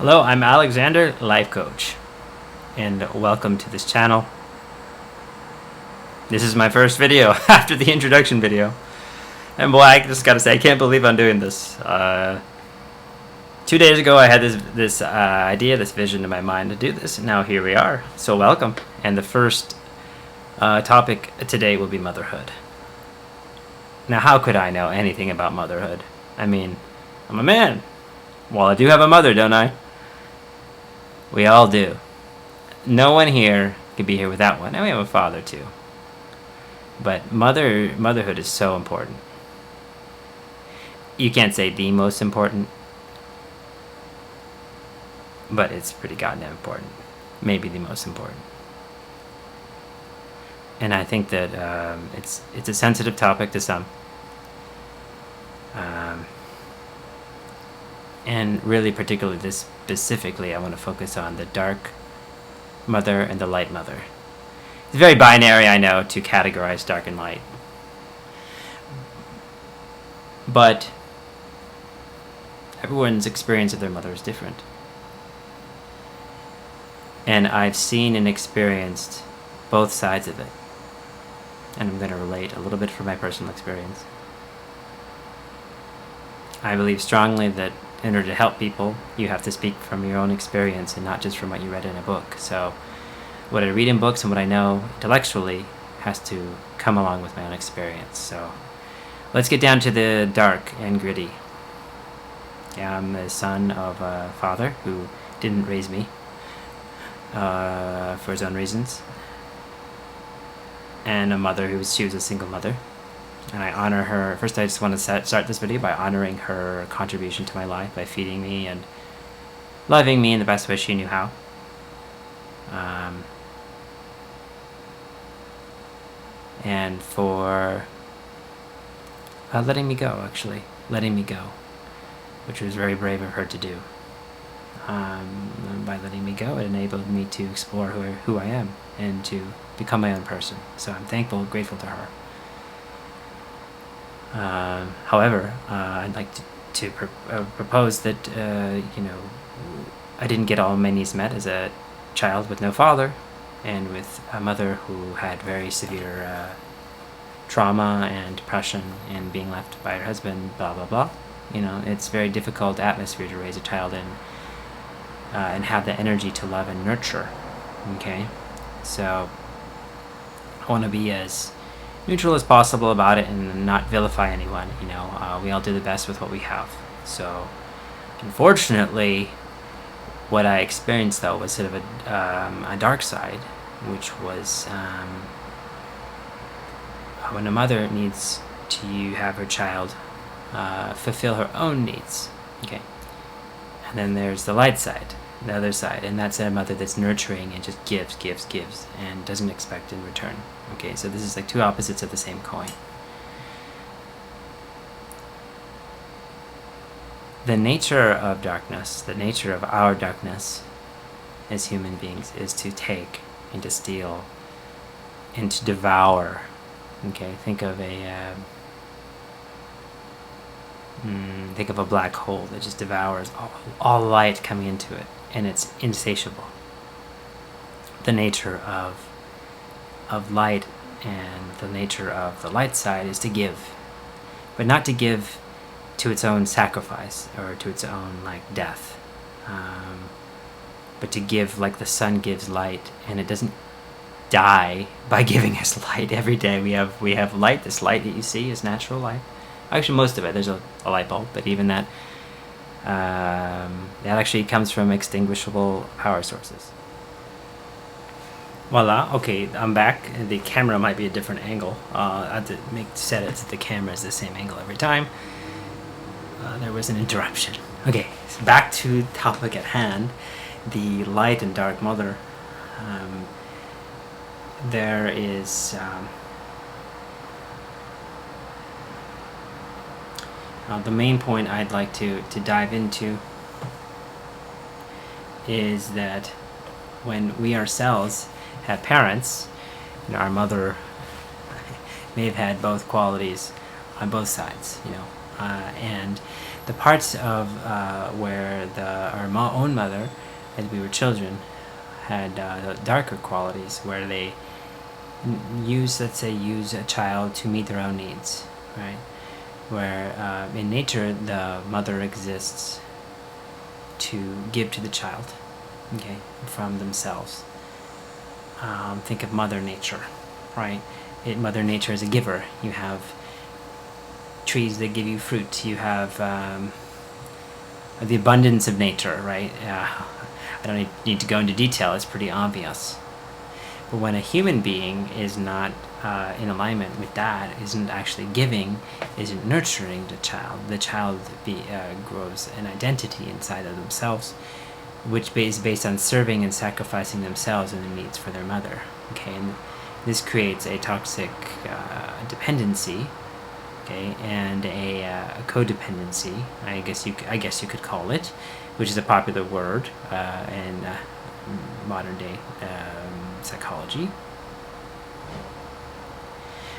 Hello, I'm Alexander, life coach, and welcome to this channel. This is my first video after the introduction video. And boy, I just gotta say, I can't believe I'm doing this. 2 days ago, I had this idea, this vision in my mind to do this, and now here we are. So welcome. And the first topic today will be motherhood. Now, how could I know anything about motherhood? I mean, I'm a man. Well, I do have a mother, don't I? We all do. No one here could be here without one. And we have a father too. But motherhood is so important. You can't say the most important, but it's pretty goddamn important. Maybe the most important. And I think that it's a sensitive topic to some. And really, particularly this specifically, I want to focus on the dark mother and the light mother. It's very binary, I know, to categorize dark and light. But everyone's experience of their mother is different. And I've seen and experienced both sides of it. And I'm going to relate a little bit from my personal experience. I believe strongly that in order to help people, you have to speak from your own experience and not just from what you read in a book. So what I read in books and what I know intellectually has to come along with my own experience. So let's get down to the dark and gritty. Yeah, I'm the son of a father who didn't raise me for his own reasons, and a mother she was a single mother. And I honor her. First, I just want to start this video by honoring her contribution to my life by feeding me and loving me in the best way she knew how. And for letting me go, which was very brave of her to do. By letting me go, it enabled me to explore who I am and to become my own person. So I'm thankful, grateful to her. However, I'd like to propose that, I didn't get all my needs met as a child with no father and with a mother who had very severe trauma and depression and being left by her husband, blah, blah, blah. You know, it's a very difficult atmosphere to raise a child in and have the energy to love and nurture, okay? So I want to be as neutral as possible about it and not vilify anyone. We all do the best with what we have. So unfortunately, what I experienced though was sort of a dark side, which was when a mother needs to have her child fulfill her own needs, okay? And then there's the light side, the other side, and that's a mother that's nurturing and just gives and doesn't expect in return. Okay, so this is like two opposites of the same coin. The nature of darkness, the nature of our darkness as human beings is to take and to steal and to devour. Okay, think of a black hole that just devours all light coming into it, and it's insatiable. The nature of light and the nature of the light side is to give, but not to give to its own sacrifice or to its own death, but to give like the sun gives light, and it doesn't die by giving us light every day. We have light. This light that you see is natural light. Actually, most of it. There's a light bulb, but even that actually comes from extinguishable power sources. Voila. Okay, I'm back. The camera might be a different angle. I have to set it so the camera is the same angle every time. There was an interruption. Okay, so back to the topic at hand, the light and dark mother. There is the main point I'd like to dive into is that when we ourselves have parents, our mother may have had both qualities on both sides, and the parts of where our own mother, as we were children, had the darker qualities, where they use a child to meet their own needs, right? Where in nature the mother exists to give to the child, okay, from themselves. Think of Mother Nature, right? Mother Nature is a giver. You have trees that give you fruit. You have the abundance of nature, right? I don't need to go into detail. It's pretty obvious. But when a human being is not in alignment with that, isn't actually giving, isn't nurturing the child grows an identity inside of themselves, which is based on serving and sacrificing themselves and their needs for their mother. Okay, and this creates a toxic dependency, okay, and a codependency. I guess you could call it, which is a popular word in modern day psychology.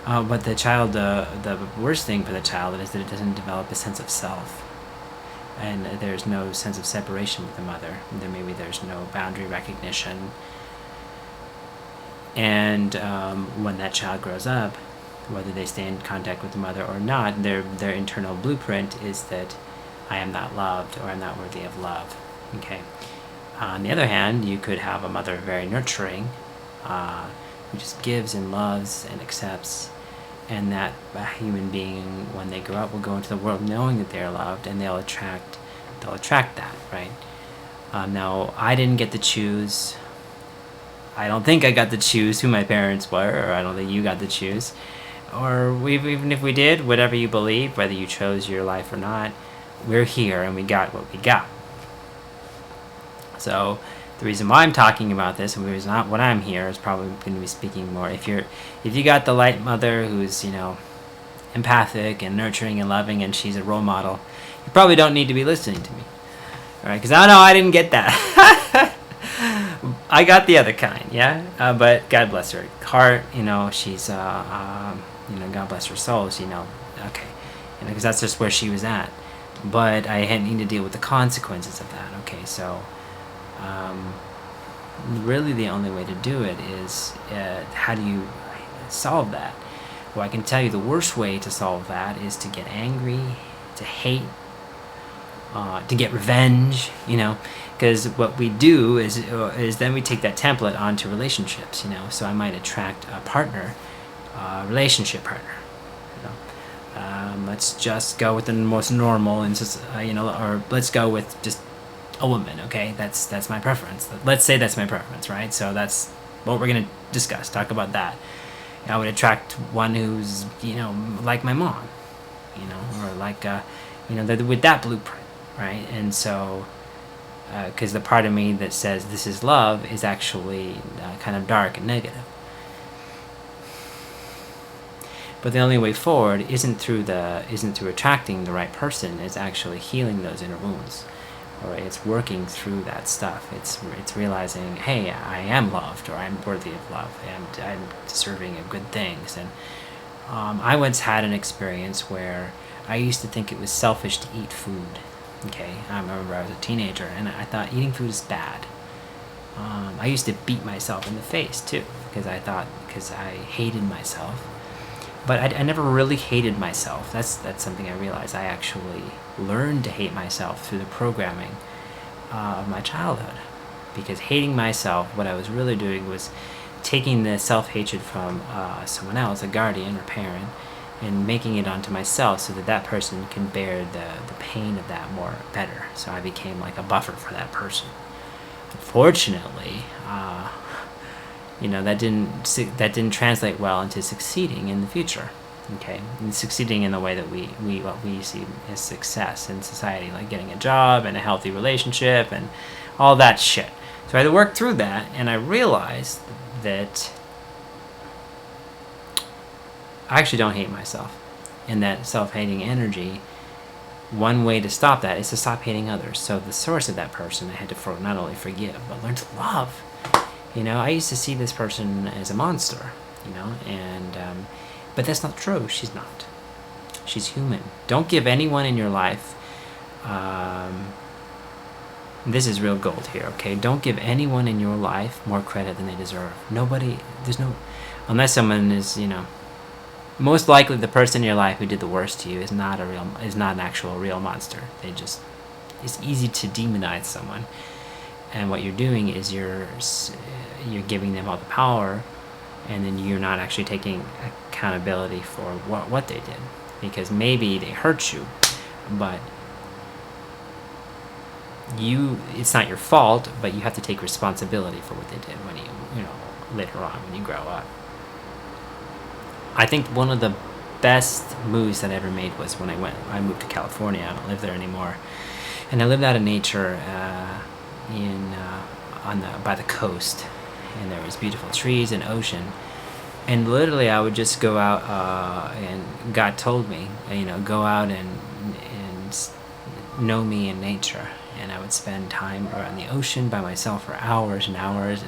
But the worst thing for the child is that it doesn't develop a sense of self, and there's no sense of separation with the mother. There's no boundary recognition, and when that child grows up, whether they stay in contact with the mother or not, their internal blueprint is that I am not loved, or I'm not worthy of love. Okay. On the other hand, you could have a mother very nurturing, who just gives and loves and accepts, and that human being, when they grow up, will go into the world knowing that they're loved, and they'll attract that, right? Now, I didn't get to choose. I don't think I got to choose who my parents were, or I don't think you got to choose. Or even if we did, whatever you believe, whether you chose your life or not, we're here and we got what we got. So the reason why I'm talking about this, and the reason what I'm here, is probably going to be speaking more. If you got the light mother who's empathic and nurturing and loving, and she's a role model, you probably don't need to be listening to me, all right? Because I didn't get that. I got the other kind, yeah. But God bless her heart. She's God bless her soul. Okay, because that's just where she was at. But I had need to deal with the consequences of that. Okay, so. Really the only way to do it is how do you solve that? Well, I can tell you the worst way to solve that is to get angry, to hate, to get revenge, because what we do is then we take that template onto relationships, so I might attract a partner, relationship partner, let's just go with the most normal, and just or let's go with just a woman. Okay, that's my preference. Let's say that's my preference, right? So that's what we're gonna discuss. Talk about that. I would attract one who's like my mom, or like with that blueprint, right? And so because the part of me that says this is love is actually kind of dark and negative. But the only way forward isn't through attracting the right person. It's actually healing those inner wounds. Or it's working through that stuff. It's realizing, hey, I am loved, or I'm worthy of love, and I'm deserving of good things. And I once had an experience where I used to think it was selfish to eat food. Okay, I remember I was a teenager, and I thought eating food is bad. I used to beat myself in the face too, because I hated myself. But I never really hated myself. That's something I realized. I actually learned to hate myself through the programming of my childhood. Because hating myself, what I was really doing was taking the self-hatred from someone else, a guardian or parent, and making it onto myself so that person can bear the pain of that better. So I became like a buffer for that person. Unfortunately, that didn't translate well into succeeding in the future. Okay, and succeeding in the way that what we see as success in society, like getting a job and a healthy relationship and all that shit. So I had to work through that, and I realized that I actually don't hate myself. And that self-hating energy, one way to stop that is to stop hating others. So the source of that person, I had to not only forgive, but learn to love. I used to see this person as a monster, but that's not true. She's not. She's human. Don't give anyone in your life Um, this is real gold here, okay? Don't give anyone in your life more credit than they deserve. Nobody, there's no, unless someone is, most likely the person in your life who did the worst to you is not an actual real monster. It's easy to demonize someone, and what you're doing is you're giving them all the power, and then you're not actually taking accountability for what they did, because maybe they hurt you, but it's not your fault, but you have to take responsibility for what they did when later on when you grow up. I think one of the best moves that I ever made was when I moved to California. I don't live there anymore, and I lived out in nature by the coast, and there was beautiful trees and ocean, and literally I would just go out, and God told me, go out and know me in nature, and I would spend time around the ocean by myself for hours and hours,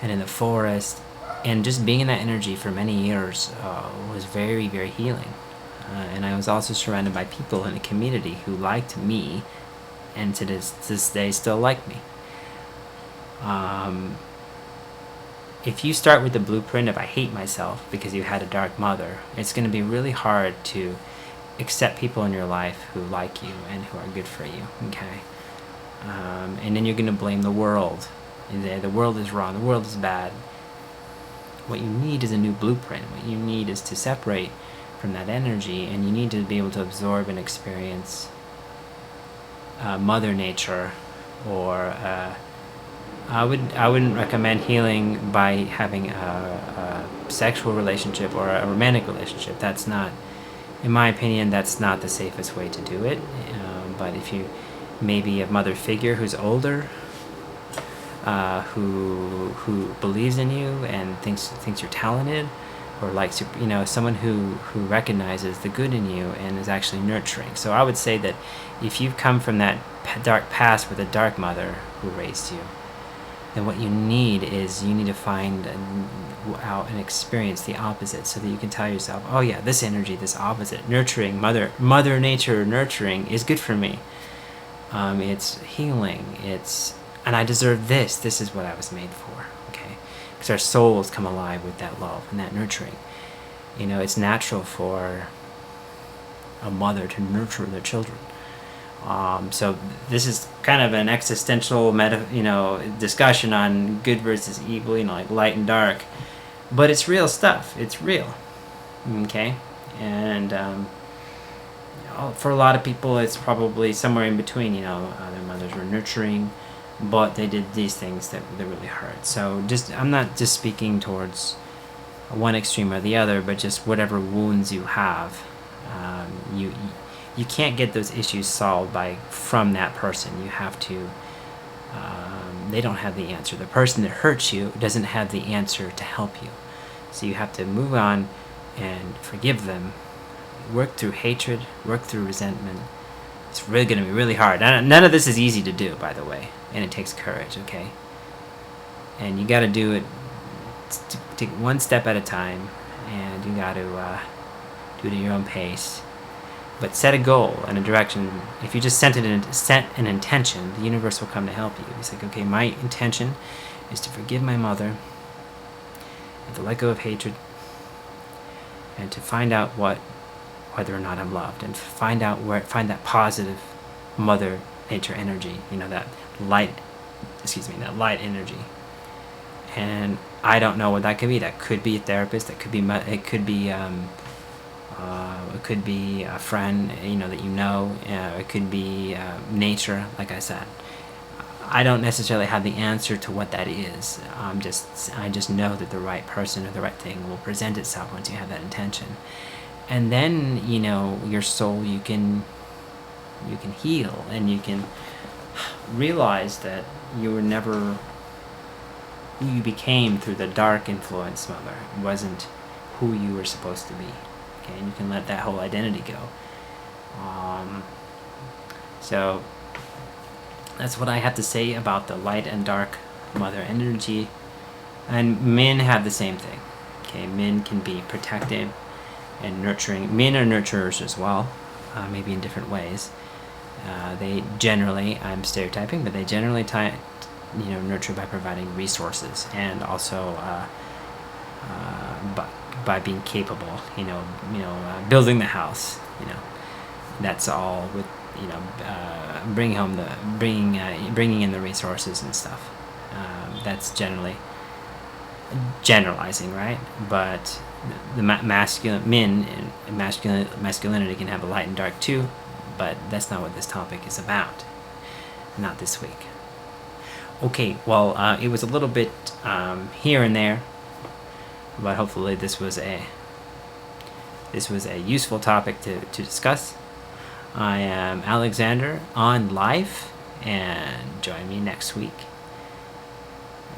and in the forest, and just being in that energy for many years was very, very healing. And I was also surrounded by people in a community who liked me, and to this day still like me. If you start with the blueprint of I hate myself because you had a dark mother, it's going to be really hard to accept people in your life who like you and who are good for you, okay? And then you're going to blame the world. The world is wrong, the world is bad. What you need is a new blueprint. What you need is to separate from that energy, and you need to be able to absorb and experience Mother Nature, or I wouldn't recommend healing by having a sexual relationship or a romantic relationship. That's not, in my opinion, that's not the safest way to do it. But if you maybe a mother figure who's older, who believes in you and thinks you're talented, or likes you, someone who recognizes the good in you and is actually nurturing. So I would say that if you've come from that dark past with a dark mother who raised you, then what you need to find out and experience the opposite, so that you can tell yourself, oh yeah, this energy, this opposite, nurturing, mother nature nurturing is good for me. It's healing, and I deserve this. This is what I was made for, okay? Because our souls come alive with that love and that nurturing. It's natural for a mother to nurture their children. So this is kind of an existential discussion on good versus evil, like light and dark. But it's real stuff. It's real, okay? And for a lot of people, it's probably somewhere in between. Their mothers were nurturing, but they did these things that really hurt. So I'm not just speaking towards one extreme or the other, but just whatever wounds you have, you can't get those issues solved from that person. You have to. They don't have the answer. The person that hurts you doesn't have the answer to help you. So you have to move on and forgive them. Work through hatred. Work through resentment. It's really going to be really hard. None of this is easy to do, by the way, and it takes courage, okay? And you got to do it, take one step at a time, and you got to do it at your own pace. But set a goal and a direction. If you just set an intention, the universe will come to help you. It's like, okay, my intention is to forgive my mother, and to let go of hatred, and to find out whether or not I'm loved, and find that positive mother nature energy, that light energy. And I don't know what that could be. That could be a therapist. It could be a friend, that it could be nature, like I said. I don't necessarily have the answer to what that is. I just know that the right person or the right thing will present itself once you have that intention. And then, your soul, you can heal, and you can realize that you were never who you became through the dark influence mother. It wasn't who you were supposed to be. Okay, and you can let that whole identity go. So that's what I have to say about the light and dark mother energy. And men have the same thing. Okay, men can be protective and nurturing. Men are nurturers as well, maybe in different ways. They generally, I'm stereotyping, but they generally nurture by providing resources, and also by being capable. Building the house. That's all with bringing in the resources and stuff. That's generalizing, right? But the masculine men and masculinity can have a light and dark too, but that's not what this topic is about. Not this week. Okay, well, it was a little bit here and there, but hopefully this was a useful topic to discuss. I am Alexander on life, and join me next week,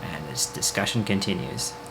and this discussion continues.